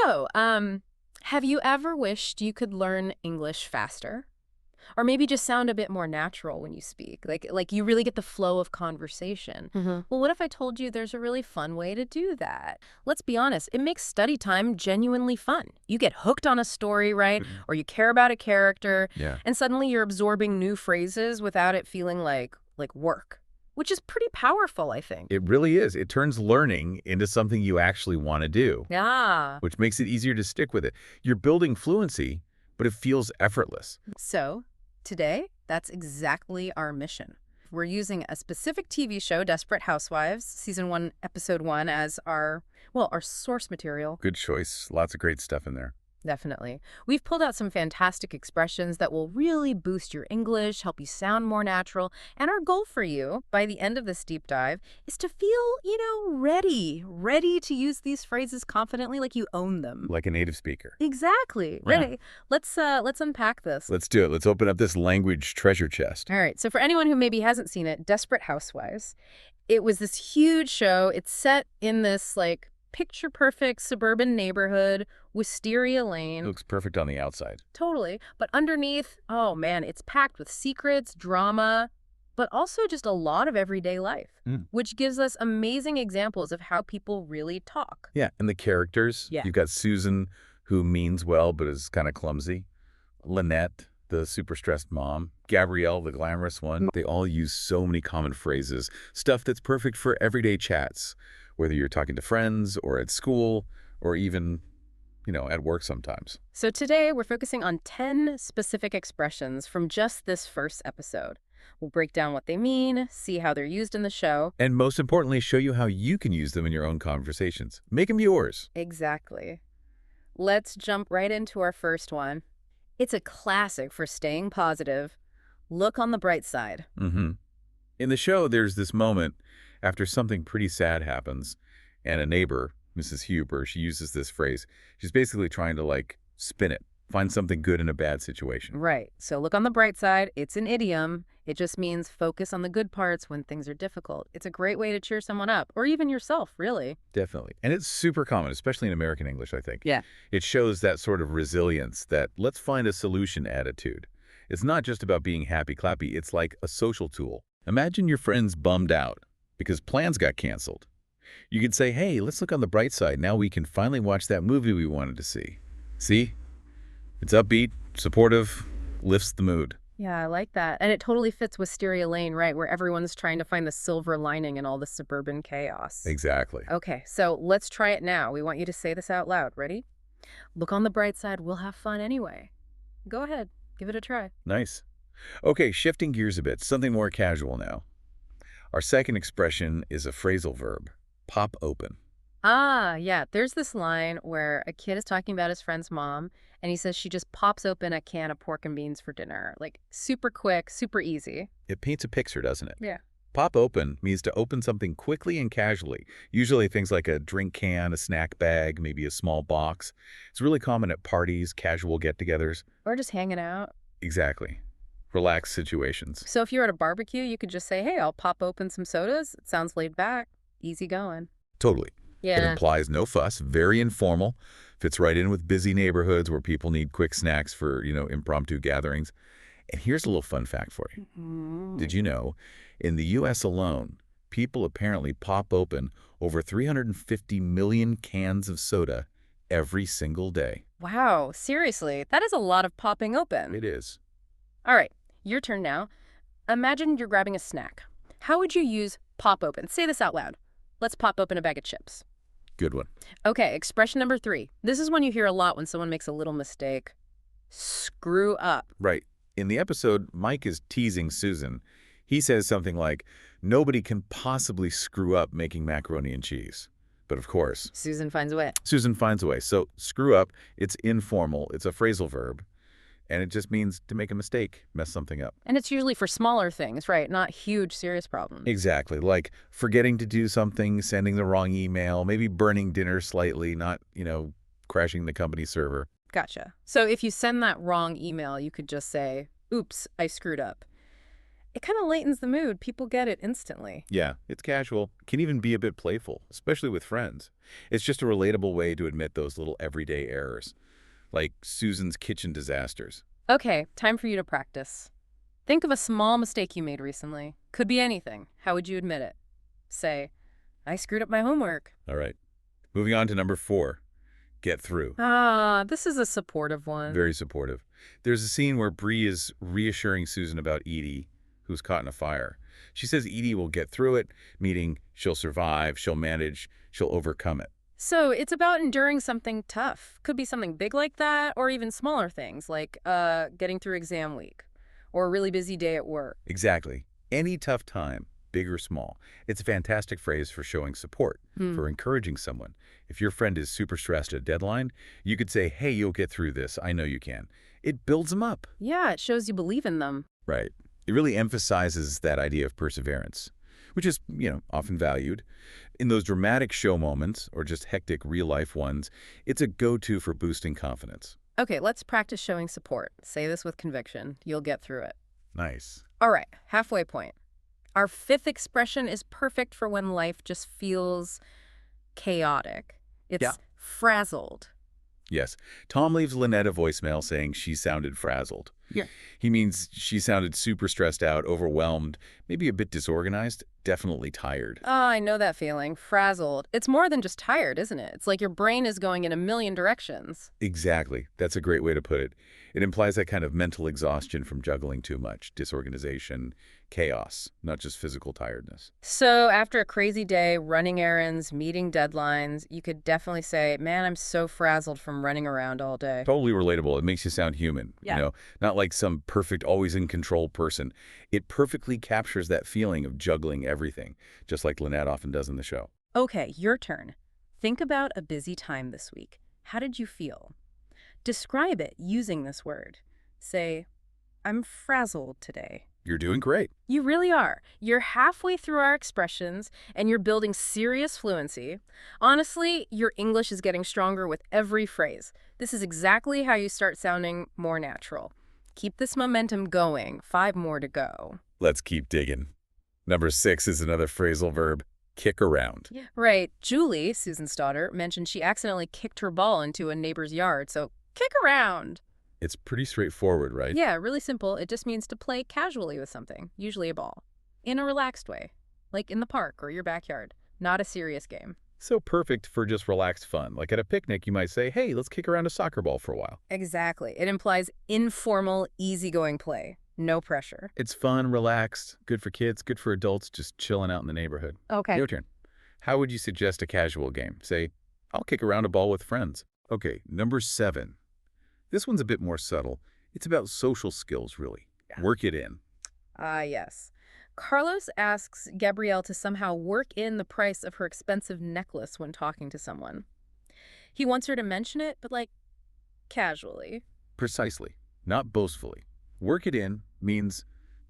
So, have you ever wished you could learn English faster? Or maybe just sound a bit more natural when you speak, like you really get the flow of conversation. Well, what if I told you there's a really fun way to do that? Let's be honest, it makes study time genuinely fun. You get hooked on a story, right? Or you care about a character, Yeah. and suddenly you're absorbing new phrases without it feeling like work, which is pretty powerful, I think. It really is. It turns learning into something you actually want to do, Yeah. which makes it easier to stick with it. You're building fluency, but it feels effortless. So, today, that's exactly our mission. We're using a specific TV show, Desperate Housewives, Season 1, Episode 1, as our source material. Good choice. Lots of great stuff in there. Definitely. We've pulled out some fantastic expressions that will really boost your English, help you sound more natural, and our goal for you, by the end of this deep dive, is to feel, ready to use these phrases confidently, like you own them. Like a native speaker. Exactly. Yeah. Ready. Let's unpack this. Let's do it. Let's open up this language treasure chest. All right. So for anyone who maybe hasn't seen it, Desperate Housewives, it was this huge show. It's set in this, picture-perfect suburban neighborhood, Wisteria Lane. It looks perfect on the outside. Totally. But underneath, oh man, it's packed with secrets, drama, but also just a lot of everyday life, which gives us amazing examples of how people really talk. Yeah, and the characters. Yeah. You've got Susan, who means well but is kind of clumsy. Lynette, the super stressed mom. Gabrielle, the glamorous one. They all use so many common phrases, stuff that's perfect for everyday chats, whether you're talking to friends or at school or even, at work sometimes. So today we're focusing on 10 specific expressions from just this first episode. We'll break down what they mean, see how they're used in the show. And most importantly, show you how you can use them in your own conversations. Make them yours. Exactly. Let's jump right into our first one. It's a classic for staying positive. Look on the bright side. In the show, there's this moment after something pretty sad happens, and a neighbor, Mrs. Huber, she uses this phrase. She's basically trying to, spin it, find something good in a bad situation. Right. So look on the bright side. It's an idiom. It just means focus on the good parts when things are difficult. It's a great way to cheer someone up, or even yourself, really. Definitely. And it's super common, especially in American English, I think. Yeah. It shows that sort of resilience, that let's find a solution attitude. It's not just about being happy-clappy. It's like a social tool. Imagine your friend's bummed out because plans got canceled. You could say, hey, let's look on the bright side. Now we can finally watch that movie we wanted to see. See? It's upbeat, supportive, lifts the mood. Yeah, I like that. And it totally fits Wisteria Lane, right, where everyone's trying to find the silver lining in all the suburban chaos. Exactly. Okay, so let's try it now. We want you to say this out loud. Ready? Look on the bright side. We'll have fun anyway. Go ahead. Give it a try. Nice. Okay, shifting gears a bit, something more casual now. Our second expression is a phrasal verb, pop open. Ah, yeah. There's this line where a kid is talking about his friend's mom, and he says she just pops open a can of pork and beans for dinner. Super quick, super easy. It paints a picture, doesn't it? Yeah. Pop open means to open something quickly and casually, usually things like a drink can, a snack bag, maybe a small box. It's really common at parties, casual get-togethers. Or just hanging out. Exactly. Relaxed situations. So if you're at a barbecue, you could just say, hey, I'll pop open some sodas. It sounds laid back, easy going. Totally. It Yeah. implies no fuss, very informal, fits right in with busy neighborhoods where people need quick snacks for, impromptu gatherings. And here's a little fun fact for you. Did you know, in the U.S. alone, people apparently pop open over 350 million cans of soda every single day. Wow, seriously, that is a lot of popping open. It is. All right, your turn now. Imagine you're grabbing a snack. How would you use pop open? Say this out loud. Let's pop open a bag of chips. Good one. Okay, expression number 3. This is one you hear a lot when someone makes a little mistake. Screw up. Right. In the episode, Mike is teasing Susan. He says something like, nobody can possibly screw up making macaroni and cheese. But of course, Susan finds a way. Susan finds a way. So screw up, it's informal, it's a phrasal verb, and it just means to make a mistake, mess something up. And it's usually for smaller things, right? Not huge, serious problems. Exactly. Like forgetting to do something, sending the wrong email, maybe burning dinner slightly, not, crashing the company server. Gotcha. So if you send that wrong email, you could just say, oops, I screwed up. It kind of lightens the mood. People get it instantly. Yeah, it's casual, can even be a bit playful, especially with friends. It's just a relatable way to admit those little everyday errors, like Susan's kitchen disasters. Okay, time for you to practice. Think of a small mistake you made recently. Could be anything. How would you admit it? Say, I screwed up my homework. All right. Moving on to number 4, get through. Ah, this is a supportive one. Very supportive. There's a scene where Bree is reassuring Susan about Edie, who's caught in a fire. She says Edie will get through it, meaning she'll survive, she'll manage, she'll overcome it. So it's about enduring something tough. Could be something big like that, or even smaller things like getting through exam week or a really busy day at work. Exactly. Any tough time, big or small. It's a fantastic phrase for showing support, for encouraging someone. If your friend is super stressed at a deadline, you could say, hey, you'll get through this. I know you can. It builds them up. Yeah, it shows you believe in them. Right. It really emphasizes that idea of perseverance, which is, often valued. In those dramatic show moments, or just hectic real-life ones, it's a go-to for boosting confidence. Okay, let's practice showing support. Say this with conviction. You'll get through it. Nice. All right, halfway point. Our 5th expression is perfect for when life just feels chaotic. It's frazzled. Yes. Tom leaves Lynette a voicemail saying she sounded frazzled. Yeah. He means she sounded super stressed out, overwhelmed, maybe a bit disorganized, definitely tired. Oh, I know that feeling. Frazzled. It's more than just tired, isn't it? It's like your brain is going in a million directions. Exactly. That's a great way to put it. It implies that kind of mental exhaustion from juggling too much, disorganization, chaos, not just physical tiredness. So after a crazy day, running errands, meeting deadlines, you could definitely say, man, I'm so frazzled from running around all day. Totally relatable. It makes you sound human, Yeah. Not like some perfect, always in control person. It perfectly captures that feeling of juggling everything, just like Lynette often does in the show. Okay, your turn. Think about a busy time this week. How did you feel? Describe it using this word. Say, I'm frazzled today. You're doing great. You really are. You're halfway through our expressions, and you're building serious fluency. Honestly, your English is getting stronger with every phrase. This is exactly how you start sounding more natural. Keep this momentum going. 5 more to go. Let's keep digging. Number 6 is another phrasal verb, kick around. Right. Julie, Susan's daughter, mentioned she accidentally kicked her ball into a neighbor's yard, so kick around. It's pretty straightforward, right? Yeah, really simple. It just means to play casually with something, usually a ball, in a relaxed way, like in the park or your backyard, not a serious game. So perfect for just relaxed fun. Like at a picnic, you might say, hey, let's kick around a soccer ball for a while. Exactly. It implies informal, easygoing play. No pressure. It's fun, relaxed, good for kids, good for adults, just chilling out in the neighborhood. Okay. Your turn. How would you suggest a casual game? Say, I'll kick around a ball with friends. Okay, number 7. This one's a bit more subtle. It's about social skills, really. Yeah. Work it in. Yes. Carlos asks Gabrielle to somehow work in the price of her expensive necklace when talking to someone. He wants her to mention it, but casually. Precisely, not boastfully. Work it in means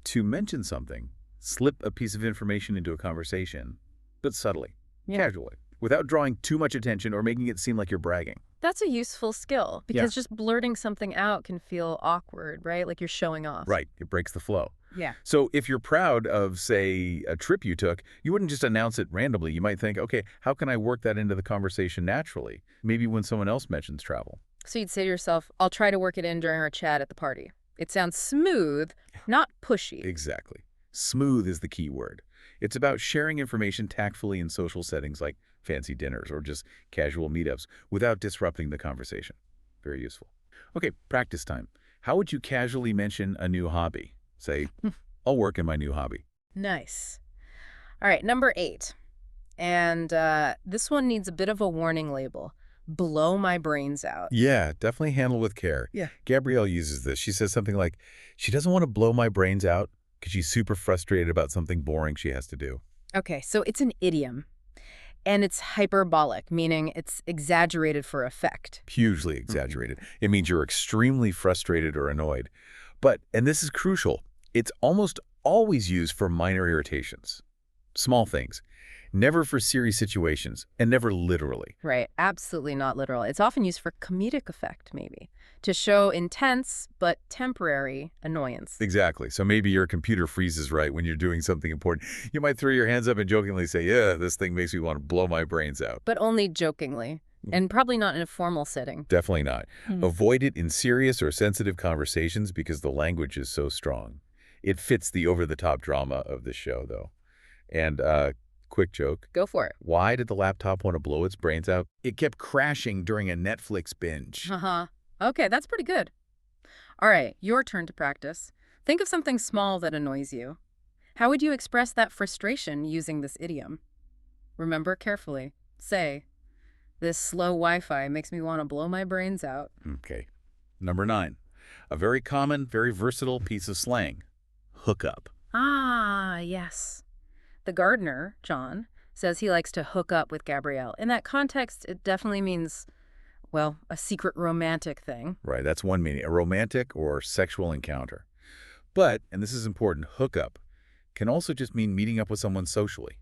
to mention something, slip a piece of information into a conversation, but subtly, casually, without drawing too much attention or making it seem like you're bragging. That's a useful skill because just blurting something out can feel awkward, right? Like you're showing off. Right. It breaks the flow. Yeah. So if you're proud of, say, a trip you took, you wouldn't just announce it randomly. You might think, okay, how can I work that into the conversation naturally? Maybe when someone else mentions travel. So you'd say to yourself, I'll try to work it in during our chat at the party. It sounds smooth, not pushy. Exactly. Smooth is the key word. It's about sharing information tactfully in social settings like fancy dinners or just casual meetups without disrupting the conversation. Very useful. Okay, practice time. How would you casually mention a new hobby? Say, I'll work in my new hobby. Nice. All right, number 8. And this one needs a bit of a warning label. Blow my brains out. Yeah, definitely handle with care. Yeah. Gabrielle uses this. She says something like, she doesn't want to blow my brains out because she's super frustrated about something boring she has to do. Okay, so it's an idiom. And it's hyperbolic, meaning it's exaggerated for effect. Hugely exaggerated. It means you're extremely frustrated or annoyed. But, and this is crucial, it's almost always used for minor irritations. Small things. Never for serious situations, and never literally. Right. Absolutely not literal. It's often used for comedic effect, maybe, to show intense but temporary annoyance. Exactly. So maybe your computer freezes right when you're doing something important. You might throw your hands up and jokingly say, yeah, this thing makes me want to blow my brains out. But only jokingly, and probably not in a formal setting. Definitely not. Avoid it in serious or sensitive conversations because the language is so strong. It fits the over-the-top drama of the show, though. And quick joke. Go for it. Why did the laptop want to blow its brains out? It kept crashing during a Netflix binge. Uh-huh. Okay, that's pretty good. All right, your turn to practice. Think of something small that annoys you. How would you express that frustration using this idiom? Remember carefully. Say, this slow Wi-Fi makes me want to blow my brains out. Okay. Number 9. A very common, very versatile piece of slang. Hookup. Ah, yes. The gardener, John, says he likes to hook up with Gabrielle. In that context, it definitely means, well, a secret romantic thing. Right, that's one meaning, a romantic or sexual encounter. But, and this is important, hookup can also just mean meeting up with someone socially,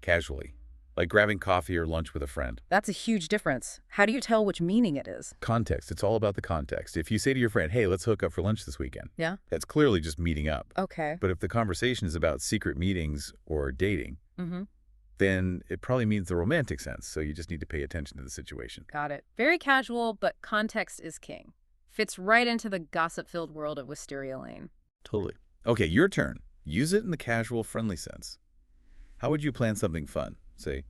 casually, like grabbing coffee or lunch with a friend. That's a huge difference. How do you tell which meaning it is? Context, it's all about the context. If you say to your friend, hey, let's hook up for lunch this weekend, Yeah? that's clearly just meeting up. Okay. But if the conversation is about secret meetings or dating, then it probably means the romantic sense, so you just need to pay attention to the situation. Got it. Very casual, but context is king. Fits right into the gossip-filled world of Wisteria Lane. Totally. Okay, your turn. Use it in the casual, friendly sense. How would you plan something fun? Say,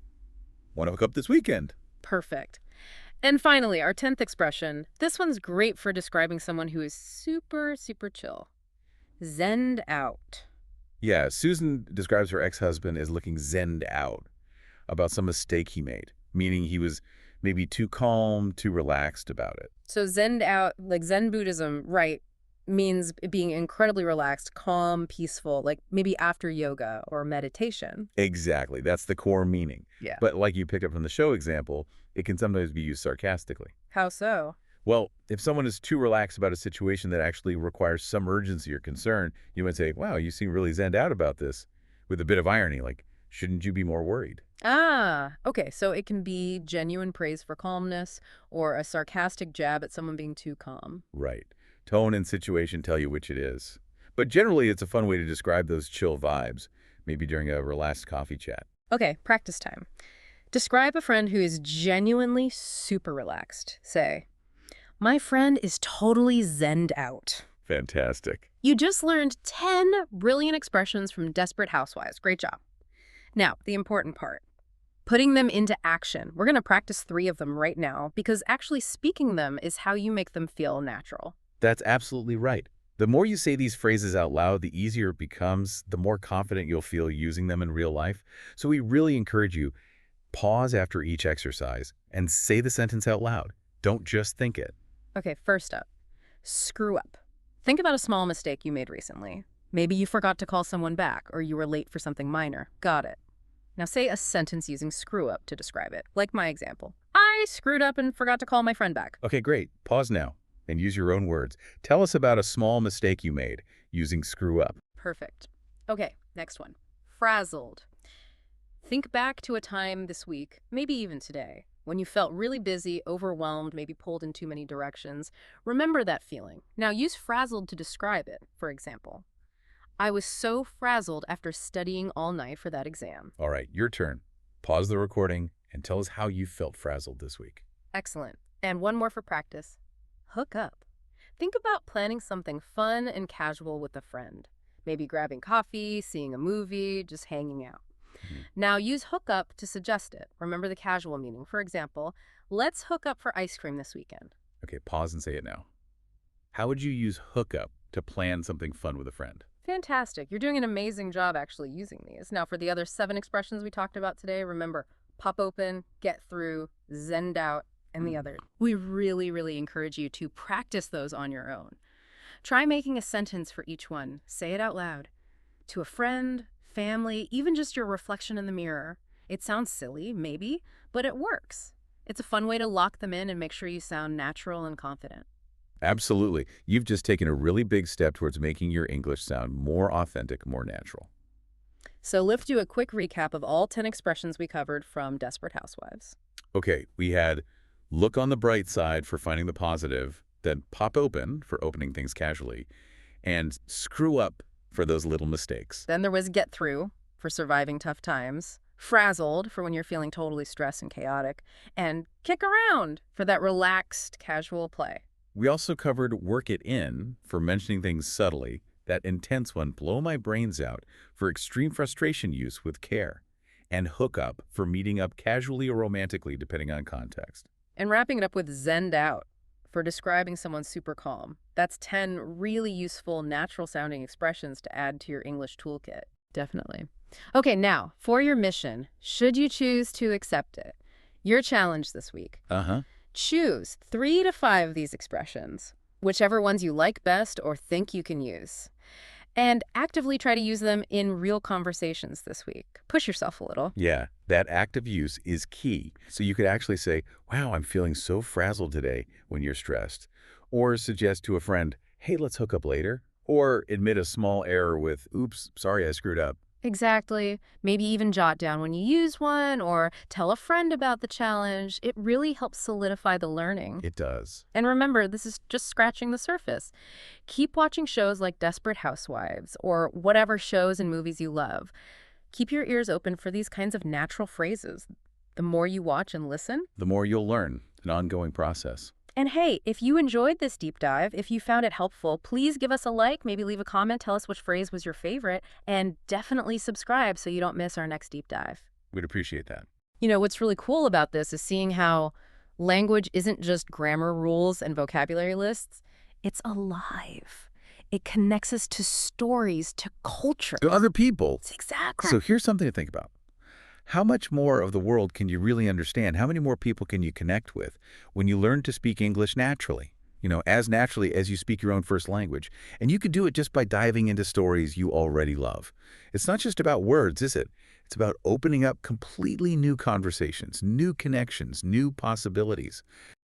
want to hook up this weekend? Perfect. And finally, our 10th expression. This one's great for describing someone who is super, super chill. Zenned out. Yeah, Susan describes her ex-husband as looking zenned out about some mistake he made, meaning he was maybe too calm, too relaxed about it. So zenned out, like Zen Buddhism, right, means being incredibly relaxed, calm, peaceful, like maybe after yoga or meditation. Exactly. That's the core meaning. Yeah. But like you picked up from the show example, it can sometimes be used sarcastically. How so? Well, if someone is too relaxed about a situation that actually requires some urgency or concern, you might say, wow, you seem really zenned out about this, with a bit of irony, like, shouldn't you be more worried? Ah, okay. So it can be genuine praise for calmness or a sarcastic jab at someone being too calm. Right. Tone and situation tell you which it is. But generally, it's a fun way to describe those chill vibes, maybe during a relaxed coffee chat. Okay, practice time. Describe a friend who is genuinely super relaxed. Say, my friend is totally zenned out. Fantastic. You just learned 10 brilliant expressions from Desperate Housewives. Great job. Now, the important part. Putting them into action. We're going to practice 3 of them right now because actually speaking them is how you make them feel natural. That's absolutely right. The more you say these phrases out loud, the easier it becomes, the more confident you'll feel using them in real life. So we really encourage you, pause after each exercise and say the sentence out loud. Don't just think it. Okay, first up, screw up. Think about a small mistake you made recently. Maybe you forgot to call someone back or you were late for something minor. Got it. Now say a sentence using screw up to describe it, like my example. I screwed up and forgot to call my friend back. Okay, great. Pause now and use your own words. Tell us about a small mistake you made using screw up. Perfect. Okay, next one. Frazzled. Think back to a time this week, maybe even today, when you felt really busy, overwhelmed, maybe pulled in too many directions. Remember that feeling. Now use frazzled to describe it, for example. I was so frazzled after studying all night for that exam. All right, your turn. Pause the recording and tell us how you felt frazzled this week. Excellent. And one more for practice. Hook up. Think about planning something fun and casual with a friend. Maybe grabbing coffee, seeing a movie, just hanging out. Now use hook up to suggest it. Remember the casual meaning. For example, let's hook up for ice cream this weekend. Okay, pause and say it now. How would you use hook up to plan something fun with a friend? Fantastic. You're doing an amazing job actually using these. Now for the other 7 expressions we talked about today, remember pop open, get through, zenned out, and the other. We really, really encourage you to practice those on your own. Try making a sentence for each one. Say it out loud. To a friend, family, even just your reflection in the mirror. It sounds silly, maybe, but it works. It's a fun way to lock them in and make sure you sound natural and confident. Absolutely. You've just taken a really big step towards making your English sound more authentic, more natural. So let's do a quick recap of all 10 expressions we covered from Desperate Housewives. Okay, we had look on the bright side for finding the positive, then pop open for opening things casually, and screw up for those little mistakes. Then there was get through for surviving tough times, frazzled for when you're feeling totally stressed and chaotic, and kick around for that relaxed, casual play. We also covered work it in for mentioning things subtly, that intense one, blow my brains out, for extreme frustration use with care, and hook up for meeting up casually or romantically depending on context. And wrapping it up with zenned out for describing someone super calm. That's 10 really useful, natural-sounding expressions to add to your English toolkit. Definitely. Okay, now, for your mission, should you choose to accept it, your challenge this week. Choose 3 to 5 of these expressions, whichever ones you like best or think you can use, and actively try to use them in real conversations this week. Push yourself a little. Yeah, that active use is key. So you could actually say, wow, I'm feeling so frazzled today when you're stressed. Or suggest to a friend, hey, let's hook up later. Or admit a small error with, oops, sorry I screwed up. Exactly. Maybe even jot down when you use one or tell a friend about the challenge. It really helps solidify the learning. It does. And remember, this is just scratching the surface. Keep watching shows like Desperate Housewives or whatever shows and movies you love. Keep your ears open for these kinds of natural phrases. The more you watch and listen, The more you'll learn, an ongoing process. and hey, if you enjoyed this deep dive, if you found it helpful, please give us a like, maybe leave a comment, tell us which phrase was your favorite, and definitely subscribe so you don't miss our next deep dive. We'd appreciate that. You know, what's really cool about this is seeing how language isn't just grammar rules and vocabulary lists. It's alive. It connects us to stories, to culture. To other people. Exactly. So here's something to think about. How much more of the world can you really understand? How many more people can you connect with when you learn to speak English naturally? You know, as naturally as you speak your own first language. And you can do it just by diving into stories you already love. It's not just about words, is it? It's about opening up completely new conversations, new connections, new possibilities.